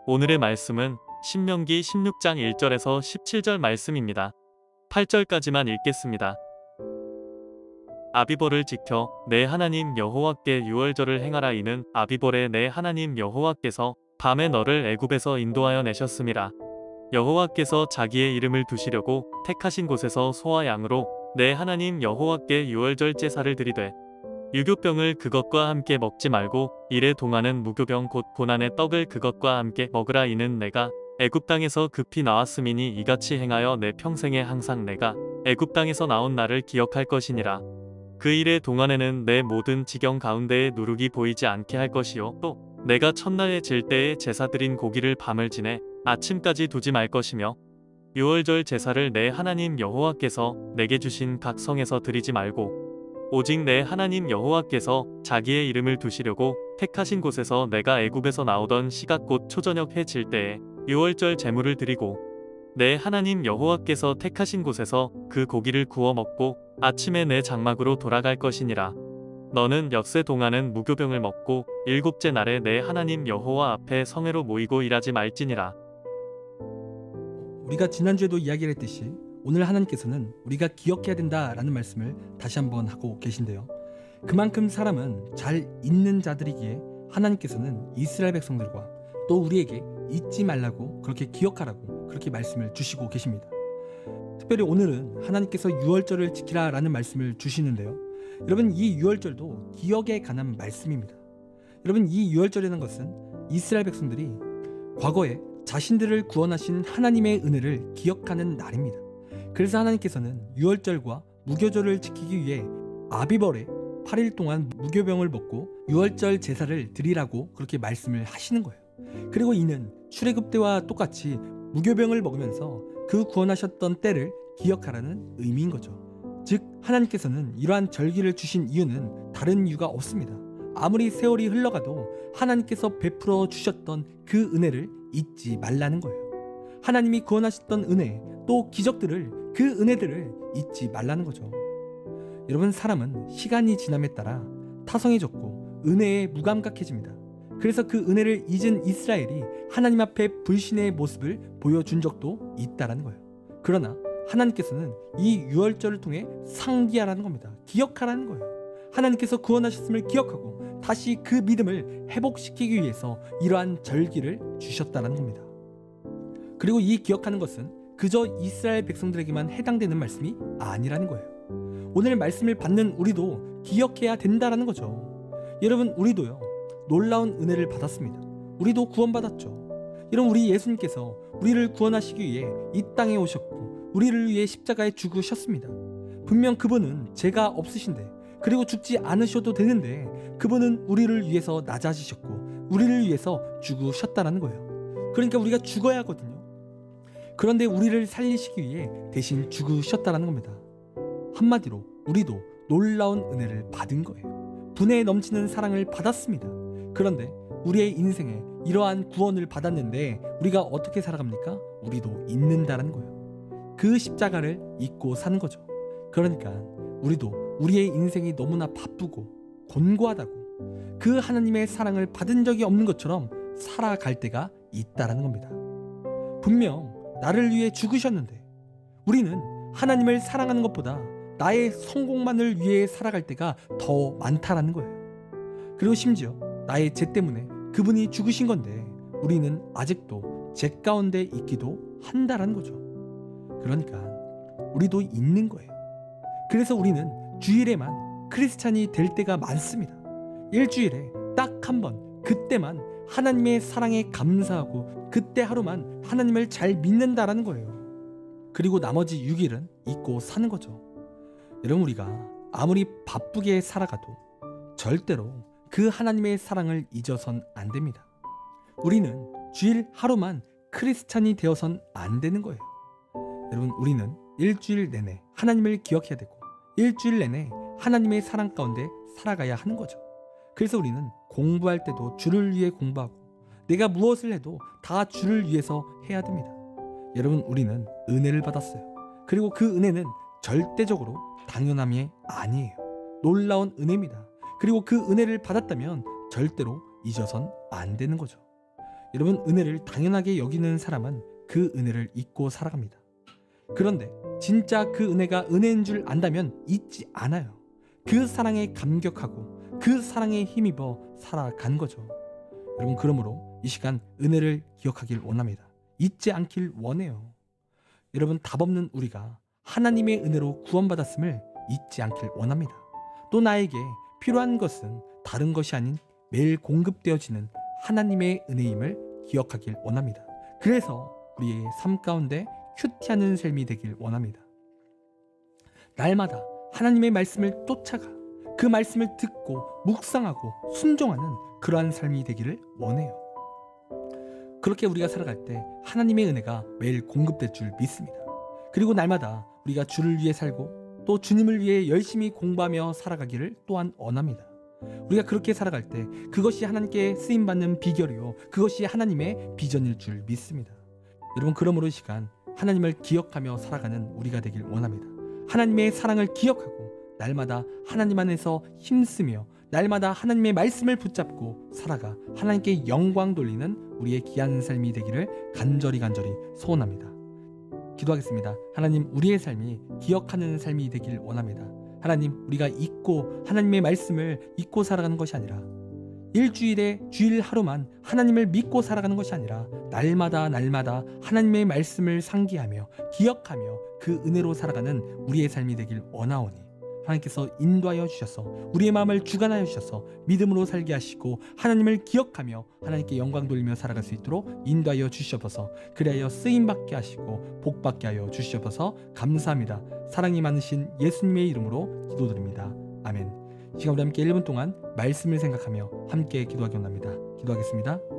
오늘의 말씀은 신명기 16장 1절에서 17절 말씀입니다. 8절까지만 읽겠습니다. 아비벌을 지켜 내 하나님 여호와께 유월절을 행하라. 이는 아비벌에 내 하나님 여호와께서 밤에 너를 애굽에서 인도하여 내셨음이라. 여호와께서 자기의 이름을 두시려고 택하신 곳에서 소와 양으로 내 하나님 여호와께 유월절 제사를 드리되 유교병을 그것과 함께 먹지 말고 이래 동안은 무교병 곧 고난의 떡을 그것과 함께 먹으라. 이는 내가 애굽 땅에서 급히 나왔음이니 이같이 행하여 내 평생에 항상 내가 애굽 땅에서 나온 날을 기억할 것이니라. 그 일의 동안에는 내 모든 지경 가운데에 누룩이 보이지 않게 할 것이요 또 내가 첫날에 질 때에 제사 드린 고기를 밤을 지내 아침까지 두지 말 것이며 유월절 제사를 내 하나님 여호와께서 내게 주신 각 성에서 드리지 말고 오직 내 하나님 여호와께서 자기의 이름을 두시려고 택하신 곳에서 내가 애굽에서 나오던 시각 곧 초저녁 해 질 때에 유월절 제물을 드리고 내 하나님 여호와께서 택하신 곳에서 그 고기를 구워 먹고 아침에 내 장막으로 돌아갈 것이니라. 너는 엿새 동안은 무교병을 먹고 일곱째 날에 내 하나님 여호와 앞에 성회로 모이고 일하지 말지니라. 우리가 지난주에도 이야기를 했듯이 오늘 하나님께서는 우리가 기억해야 된다라는 말씀을 다시 한번 하고 계신데요. 그만큼 사람은 잘 잊는 자들이기에 하나님께서는 이스라엘 백성들과 또 우리에게 잊지 말라고 그렇게 기억하라고 그렇게 말씀을 주시고 계십니다. 특별히 오늘은 하나님께서 유월절을 지키라 라는 말씀을 주시는데요. 여러분, 이 유월절도 기억에 관한 말씀입니다. 여러분, 이 유월절이라는 것은 이스라엘 백성들이 과거에 자신들을 구원하신 하나님의 은혜를 기억하는 날입니다. 그래서 하나님께서는 유월절과 무교절을 지키기 위해 아비벌에 8일 동안 무교병을 먹고 유월절 제사를 드리라고 그렇게 말씀을 하시는 거예요. 그리고 이는 출애굽 때와 똑같이 무교병을 먹으면서 그 구원하셨던 때를 기억하라는 의미인 거죠. 즉 하나님께서는 이러한 절기를 주신 이유는 다른 이유가 없습니다. 아무리 세월이 흘러가도 하나님께서 베풀어 주셨던 그 은혜를 잊지 말라는 거예요. 하나님이 구원하셨던 은혜 또 기적들을 그 은혜들을 잊지 말라는 거죠. 여러분, 사람은 시간이 지남에 따라 타성해졌고 은혜에 무감각해집니다. 그래서 그 은혜를 잊은 이스라엘이 하나님 앞에 불신의 모습을 보여준 적도 있다라는 거예요. 그러나 하나님께서는 이 유월절을 통해 상기하라는 겁니다. 기억하라는 거예요. 하나님께서 구원하셨음을 기억하고 다시 그 믿음을 회복시키기 위해서 이러한 절기를 주셨다는 겁니다. 그리고 이 기억하는 것은 그저 이스라엘 백성들에게만 해당되는 말씀이 아니라는 거예요. 오늘 말씀을 받는 우리도 기억해야 된다는 거죠. 여러분, 우리도요 놀라운 은혜를 받았습니다. 우리도 구원받았죠. 여러분, 우리 예수님께서 우리를 구원하시기 위해 이 땅에 오셨고 우리를 위해 십자가에 죽으셨습니다. 분명 그분은 죄가 없으신데 그리고 죽지 않으셔도 되는데 그분은 우리를 위해서 낮아지셨고 우리를 위해서 죽으셨다는 거예요. 그러니까 우리가 죽어야 하거든요. 그런데 우리를 살리시기 위해 대신 죽으셨다는 겁니다. 한마디로 우리도 놀라운 은혜를 받은 거예요. 분에 넘치는 사랑을 받았습니다. 그런데 우리의 인생에 이러한 구원을 받았는데 우리가 어떻게 살아갑니까? 우리도 잊는다는 거예요. 그 십자가를 잊고 사는 거죠. 그러니까 우리도 우리의 인생이 너무나 바쁘고 곤고하다고 그 하나님의 사랑을 받은 적이 없는 것처럼 살아갈 때가 있다라는 겁니다. 분명 나를 위해 죽으셨는데 우리는 하나님을 사랑하는 것보다 나의 성공만을 위해 살아갈 때가 더 많다라는 거예요. 그리고 심지어 나의 죄 때문에 그분이 죽으신 건데 우리는 아직도 죄 가운데 있기도 한다라는 거죠. 그러니까 우리도 있는 거예요. 그래서 우리는 주일에만 크리스찬이 될 때가 많습니다. 일주일에 딱 한 번 그때만 하나님의 사랑에 감사하고 그때 하루만 하나님을 잘 믿는다라는 거예요. 그리고 나머지 6일은 잊고 사는 거죠. 여러분, 우리가 아무리 바쁘게 살아가도 절대로 그 하나님의 사랑을 잊어선 안 됩니다. 우리는 주일 하루만 크리스찬이 되어선 안 되는 거예요. 여러분, 우리는 일주일 내내 하나님을 기억해야 되고 일주일 내내 하나님의 사랑 가운데 살아가야 하는 거죠. 그래서 우리는 공부할 때도 주를 위해 공부하고 내가 무엇을 해도 다 주를 위해서 해야 됩니다. 여러분, 우리는 은혜를 받았어요. 그리고 그 은혜는 절대적으로 당연함이 아니에요. 놀라운 은혜입니다. 그리고 그 은혜를 받았다면 절대로 잊어선 안 되는 거죠. 여러분, 은혜를 당연하게 여기는 사람은 그 은혜를 잊고 살아갑니다. 그런데 진짜 그 은혜가 은혜인 줄 안다면 잊지 않아요. 그 사랑에 감격하고 그 사랑에 힘입어 살아간 거죠. 여러분, 그러므로 이 시간 은혜를 기억하길 원합니다. 잊지 않길 원해요. 여러분, 답 없는 우리가 하나님의 은혜로 구원받았음을 잊지 않길 원합니다. 또 나에게 필요한 것은 다른 것이 아닌 매일 공급되어지는 하나님의 은혜임을 기억하길 원합니다. 그래서 우리의 삶 가운데 큐티하는 삶이 되길 원합니다. 날마다 하나님의 말씀을 쫓아가 그 말씀을 듣고 묵상하고 순종하는 그러한 삶이 되기를 원해요. 그렇게 우리가 살아갈 때 하나님의 은혜가 매일 공급될 줄 믿습니다. 그리고 날마다 우리가 주를 위해 살고 또 주님을 위해 열심히 공부하며 살아가기를 또한 원합니다. 우리가 그렇게 살아갈 때 그것이 하나님께 쓰임받는 비결이요, 그것이 하나님의 비전일 줄 믿습니다. 여러분, 그러므로 이 시간 하나님을 기억하며 살아가는 우리가 되길 원합니다. 하나님의 사랑을 기억하고 날마다 하나님 안에서 힘쓰며 날마다 하나님의 말씀을 붙잡고 살아가 하나님께 영광 돌리는 우리의 귀한 삶이 되기를 간절히 소원합니다. 기도하겠습니다. 하나님, 우리의 삶이 기억하는 삶이 되길 원합니다. 하나님, 우리가 잊고 하나님의 말씀을 잊고 살아가는 것이 아니라 일주일에 주일 하루만 하나님을 믿고 살아가는 것이 아니라 날마다 하나님의 말씀을 상기하며 기억하며 그 은혜로 살아가는 우리의 삶이 되길 원하오니 하나님께서 인도하여 주셔서 우리의 마음을 주관하여 주셔서 믿음으로 살게 하시고 하나님을 기억하며 하나님께 영광 돌리며 살아갈 수 있도록 인도하여 주시옵소서. 그리하여 쓰임받게 하시고 복받게 하여 주시옵소서. 감사합니다. 사랑이 많으신 예수님의 이름으로 기도드립니다. 아멘. 시간 우리 함께 1분 동안 말씀을 생각하며 함께 기도하기 원합니다. 기도하겠습니다.